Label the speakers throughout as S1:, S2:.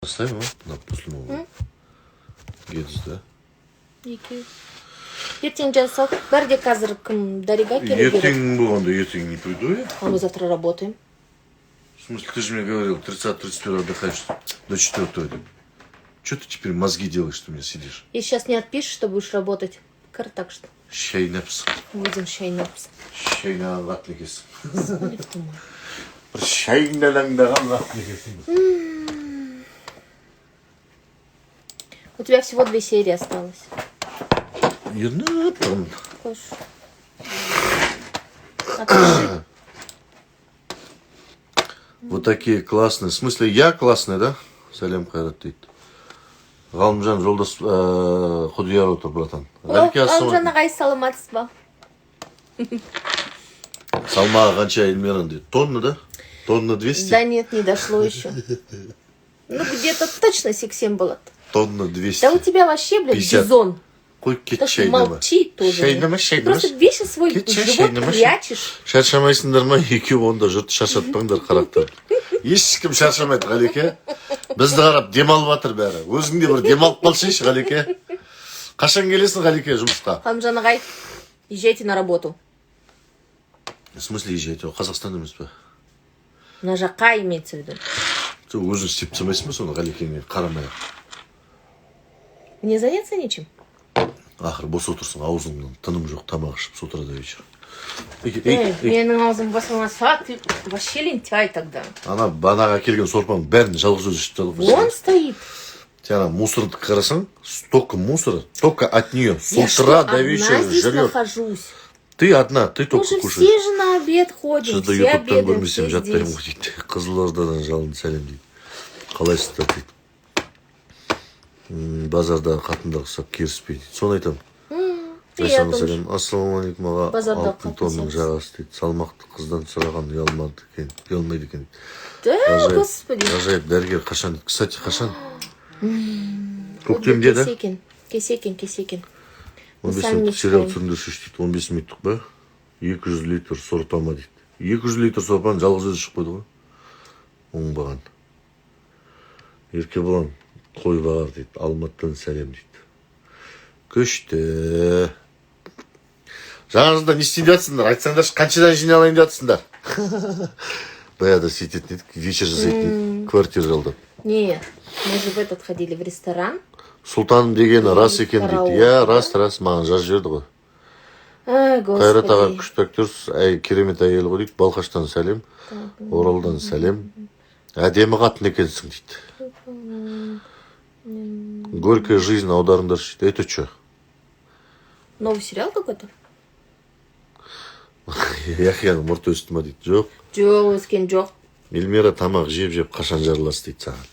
S1: Оставим его на после нового. Гедіз, да?
S2: Екеу. Ертең жасақ. Бәрде қазір кім Дариға келу керек.
S1: Ертең болғанда ертең не приду я.
S2: А мы завтра работаем.
S1: В смысле, ты же мне говорил, 30-31 отдыхаешь до 4. Что ты теперь мозги делаешь, что у меня сидишь?
S2: Если сейчас не отпишешь, что будешь работать. Так что.
S1: Шай напс.
S2: Будем шай напс.
S1: Шайна латликес. Шайналаңдаған латликес.
S2: У тебя всего 2 серии осталось. Кош. Отпиши.
S1: Вот такие классные. В смысле, я классный, да? Салем Хайрат дейді. Ғалымжан жолдас Құдияр отыр, братан.
S2: Ғалымжан ағай, саламатсыз ба?
S1: Салмағы қанша Эльмиран дейді. Тонна, да? Тонна 200?
S2: Да нет, не дошло еще. Ну, где-то точно сексем было.
S1: Тонна 200.
S2: Да у тебя вообще, блядь,
S1: 50.
S2: бизон.
S1: Қой,
S2: Так
S1: кет
S2: что
S1: шайнама.
S2: молчи тоже.
S1: Шайнама,
S2: Ты
S1: шайнама.
S2: просто весь свой
S1: Кет
S2: живот
S1: шайнама.
S2: прячешь.
S1: Шаршамайсыңдар ма? Екеу онда жұртты шаршатпаңдар, қарақтар. Ешкім шаршамайды, Ғалеке. Бізді қарап демалып жатыр бәрі. Өзің де бір демалып қалшайшы, Ғалеке. Қашан келесің, Ғалеке, жұмысқа?
S2: Ғалымжан ағай, езжайте на работу.
S1: В смысле езжайте? Қазақстан емес пе?
S2: На жаққа имеется в виду.
S1: Сен өзің істеп тастамайсың ба соны, Ғалекеңе қарамай?
S2: Мне заняться нечем.
S1: Ақыры бос отырсың, аузыңнан тыным жоқ, тамақ ішіп с утра до вечера.
S2: Менің аузым басылмаса, ты вообще лентяй тогда.
S1: Ана банаға келген сорпаның бәрін жалғыз өзі ішіп жалғыз.
S2: Он стоит.
S1: Сен ана мусорды қарасаң, столько мусора, только от нее. С утра до вечера
S2: Я здесь
S1: жрет.
S2: нахожусь.
S1: Ты одна, ты
S2: Мы
S1: только
S2: же
S1: кушаешь.
S2: все же на обед ходим,
S1: Сізді
S2: все
S1: ютубтан
S2: обедаем,
S1: көрмесем
S2: все
S1: жаттаймын
S2: здесь.
S1: ғой дейді. Қызылордадан жалын сәлем дейді. Қалайсыздар дейді. Базардағы қатындар ұқсап керіспейді. Соны айтамын.
S2: Приятно.
S1: Сәлем. Ассалаумағалейкум аға.
S2: Базардағы
S1: Алтын тонның
S2: қатын
S1: жағасы дейді. Салмақты қыздан сұраған ұялмайды екен.
S2: Да, господи.
S1: Ғажайып дәрігер қашан? Кстати, қашан? Көктемде, да?
S2: Кесекин.
S1: 15
S2: сами не
S1: минут сериал
S2: считаем.
S1: түсіріңдерші дейді. 15 минуттық ба? 200 литр сорпама дейді. 200 литр сорпаны жалғыз өзі ішіп қойды ғой. Оңбаған. Еркебұлан қой бағар дейді. Алматыдан сәлем дейді. Көшті. Жаңа жылда не істейін жатсыңдар? Айтсаңдаршы, қаншадан жиналайын жатсыңдар? Баяғыда сөйтетін едік, вечер жасайтын едік, квартира жалдап.
S2: Не, мы же в этот ходили в ресторан.
S1: Сұлтаным дегені рас екен дейді. Иә, рас, маған жазып жіберді ғой.
S2: Ай,
S1: Қайрат аға
S2: господи.
S1: күшті актер, керемет әйел ғой дейді. Балқаштан сәлем, Оралдан сәлем. Әдемі қатын екенсің дейді. Горькая жизнь аударыңдаршы дейді. Это что?
S2: Новый сериал какой-то?
S1: Яхияның мұрты өсті ма дейді. Жоқ.
S2: Жоқ, өскен жоқ.
S1: Эльмира тамақ жеп қашан жарыласы дейді саған.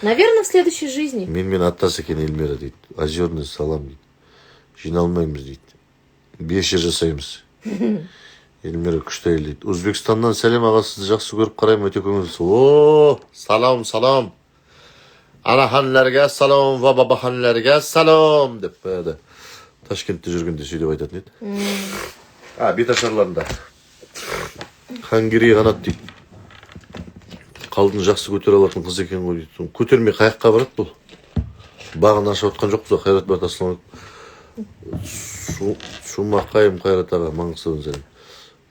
S2: Наверное, в следующей жизни.
S1: Менімен аттас екен Эльмира дейді. Озерный салам дейді. Жиналмаймыз дейді. 5 жер жасаймыз. Эльмира күшті әйел дейді. Өзбекстаннан сәлем аға, сізді жақсы көріп қараймын, өте көңілсіз. О, салам. Анаханларға салам, бабаханларға салам деп қояды. Ташкентте жүргенде сөйлеп айтатын еді. Беташарларында. Хангири қанат дейді. Қалдың жақсы көтер алатын қыз екен ғой дейді. Көтермей қаяққа барады бұл. Бағын ашып отқан жоқ бұза. Қайрат бар, таслан. Шумақайым Қайрат аға, Маңғыстаудан сәлем.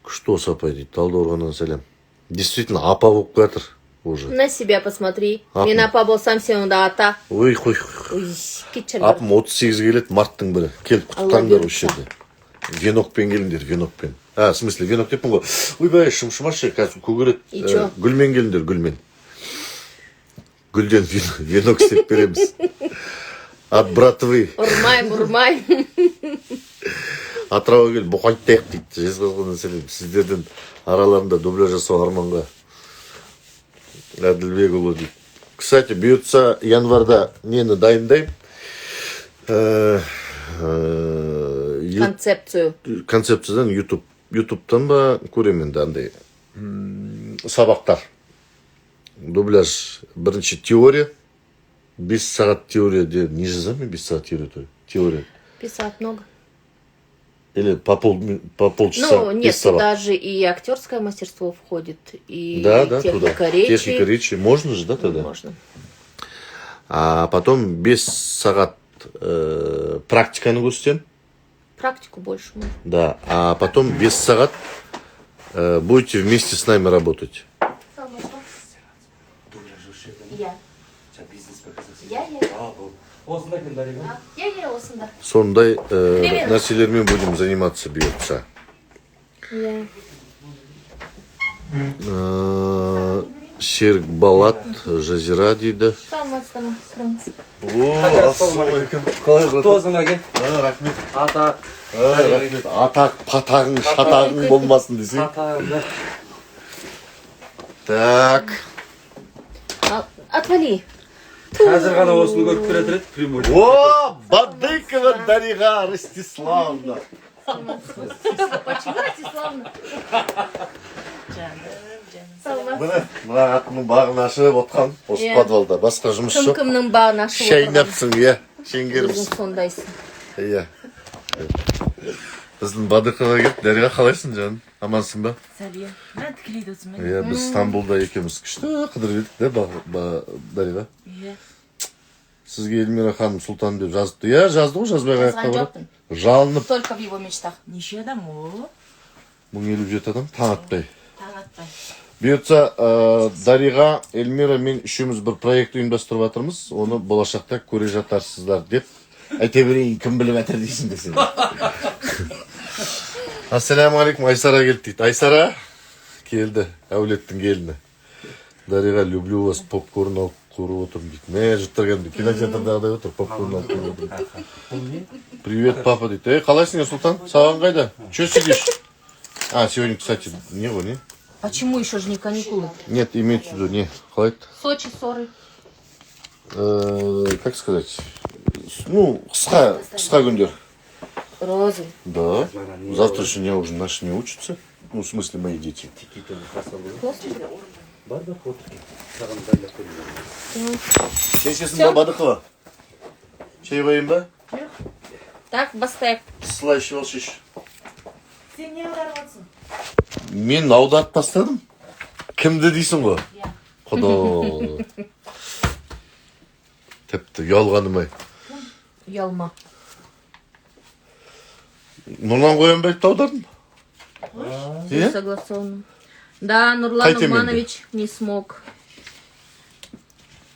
S1: Күшті осы апай дейді. Талдықорғаннан сәлем. Действительно, апа болып жатыр уже.
S2: На себя посмотри. Мен апа болсам, сен онда ата.
S1: Ой, қой.
S2: Кетшілдер.
S1: Апым 38 келеді, марттың бірі. Келіп құттықтаңдар осы жерде. Венокпен келіңдер, венокпен. В смысле, венок деппін ғой. Ойбай, шымшымашы, қазір көгерет. Гүлмен келіңдер, гүлмен. Гүлден венок істеп береміз. От братвы.
S2: Ұрмайм.
S1: Атырауға кел, бұқайттайық дейді. Жезқазғаннан сәлем. Сіздердің араларында дубляж жасау арманға. Әділбекұлы дейді. Кстати, бұйыртса январда нені дайындаймын? Концепциядан ютубтан ба көремін енді андай сабақтар. Дубляж бірінші теория. 5 сағат теория де не жазамын 5 сағат теория.
S2: 5 сағат много.
S1: Или по полчаса.
S2: Ну, нет, даже и актерское мастерство входит, и
S1: да,
S2: техника
S1: туда.
S2: речи.
S1: Техника речи. Можно же, да, тогда?
S2: Можно.
S1: А потом 5 сағат практиканы көрсетемін.
S2: Практику больше можно.
S1: Да. А потом 5 сағат будете вместе с нами работать.
S2: Я осында.
S1: Сондай нәрселермен будем заниматься бұйыртса. Серік Балат, Жазира дейді. Ассалаумағалейкум.
S3: Құттықтауларың әке.
S1: Рахмет.
S3: Атақ.
S1: Рахмет. Атақ, патағың, шатағың болмасын десең.
S3: Атағыңды.
S1: Так.
S2: Отвали.
S3: Қазір ғана осыны көріп тұр еді, прямой.
S1: О, Бадыкова Дариға Ростиславна.
S2: Почему Ростиславна?
S1: Мына қатының бағын ашып отқан осы подвалда. Басқа жұмыс жоқ.
S2: Кім-кімнің бағын ашып
S1: Шайнапсың, иә. Шенгеріміз.
S2: Сондайсың.
S1: Иә. Біздің Бадыкова келіп, Дариға қалайсың жаным? Амансың ба?
S4: Сәлем. Мен тікілейді өзімен.
S1: Иә, біз Стамбулда екеуміз күшті қыдырып едік, Дариға?
S4: Иә.
S1: Сізге Эльмира ханым Сұлтан деп жазыпты. Иә, жазды ғой, жазбай қаяққа
S2: Жазған
S1: барады.
S2: жоқпын.
S1: Жалынып.
S2: Только в его мечтах.
S4: Неше адам о?
S1: 1057 адам, таң атпай.
S4: Таң атпай.
S1: Бұйыртса, Дариға, Эльмира, мен үшеуміз бір проект ұйымдастырып жатырмыз. Оны болашақта көре жатарсыздар деп. Айта берейін, кім біліп жатыр дейсің десең. Ассалямағалейкум, Айсара келді дейді. Айсара келді, әулеттің келіні. Дариға, люблю вас, попкорн алып көріп отырмын дейді. Мә, жұрттар кәдімгі кинотеатрдағыдай отыр, попкорн алып көріп отырмын. Привет, папа дейді. Қалайсың, Сұлтан? Саған қайда? Че сидишь? А, сегодня, кстати, не ғой, не?
S2: Почему еще же не каникулы?
S1: Нет, имеется в виду, не. Қалай?
S2: Сочи, ссоры.
S1: Как сказать? Ну, қысқа күндер.
S2: Розы.
S1: Да. Завтра еще не уже наши не учатся. Ну, в смысле, мои дети. Шешесің ба, Бадықова? Шай қойын ба?
S2: Так, бастайық.
S1: Слай ішіп ал, шеш.
S4: Сен не аударып отырсың?
S1: Мен аударып тастадым. Кімді дейсің ғой? Құда. Тіпті ұялғаным ай.
S2: Ұялма.
S1: Нұрлан Қоянбаевты аудардым.
S2: Все согласовано. Да, Нурлан
S1: Қайтем енді?
S2: Уманович не смог.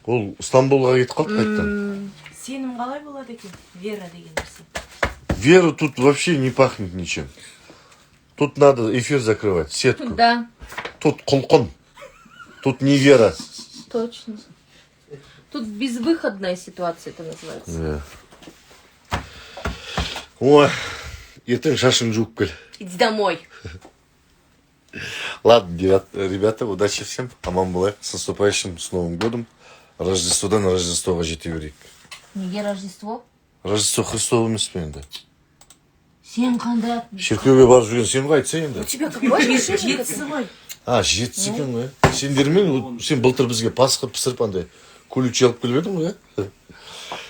S1: Ол Стамбулға кетіп қалды қайттан.
S4: Сенім қалай болады екен? Вера деген нәрсе.
S1: Веру тут вообще не пахнет ничем. Тут надо эфир закрывать, сетку.
S2: Да,
S1: Тут құлқын. Тут не Вера.
S2: точно. Тут безвыходная ситуация это называется.
S1: Иә. Ой, ертең шашын жуып кел.
S2: Иди домой.
S1: Ладно, ребята, удачи всем. Аман болайық. С наступающим, с Новым годом. Рождестводан Рождествоға жете берейік.
S2: Неге Рождество?
S1: Рождество Христово емес пе енді?
S2: Сен қандай?
S1: Шіркеуге барып жүрген сен ғой айтса
S2: У
S1: енді.
S2: тебя какой решение?
S4: Жетісі ғой.
S1: А, жетісі екен ғой. Сендермен, сен былтыр бізге пасха пісіріп андай куличи алып келіп едің ғой, иә?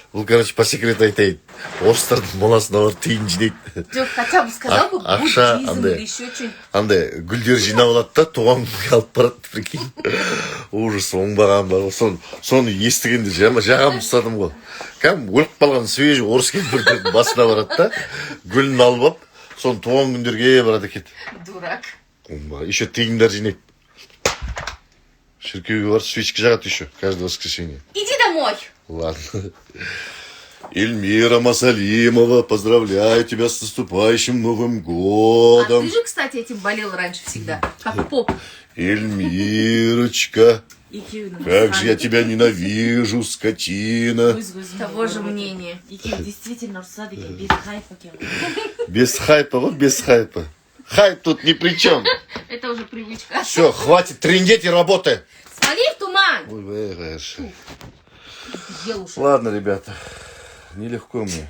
S1: Бұл, короче, по секрету айтайын. Орыстардың моласына барып тиын жинайды.
S2: Жоқ, хотя бы сказал бы,
S1: Ақша,
S2: буддизм
S1: андай.
S2: или еще что-нибудь.
S1: Андай гүлдер жинап алады да туған күнге алып барады, прикинь. Ужас, оңбаған бар ғой. Соны естігенде жағам ұстадым ғой. Кәдімгі өліп қалған свежий орыс кемпірдің басына барады да, гүлін алып алып, соны туған күндерге барады екен.
S2: Дурак.
S1: Еще тиындар жинайды. Шіркеуге барып свечка жағады еще, каждое воскресенье.
S2: Иди домой.
S1: Ладно. Эльмира Масалимова, поздравляю тебя с наступающим Новым
S2: А
S1: годом.
S2: ты же, кстати, этим болел раньше всегда, как поп.
S1: Эльмирочка,
S4: Екеуінің
S1: как же я тебя ненавижу, скотина.
S2: Того же мнения.
S4: Екеуі действительно ұрсады екен. Без хайп екен.
S1: Без хайпа, вот без хайпа. Хайп тут ни при чем.
S2: Это уже привычка.
S1: Все, хватит трындеть и работай.
S2: Свали в туман.
S1: Ой,
S2: Ел уши.
S1: ладно, ребята, нелегко мне.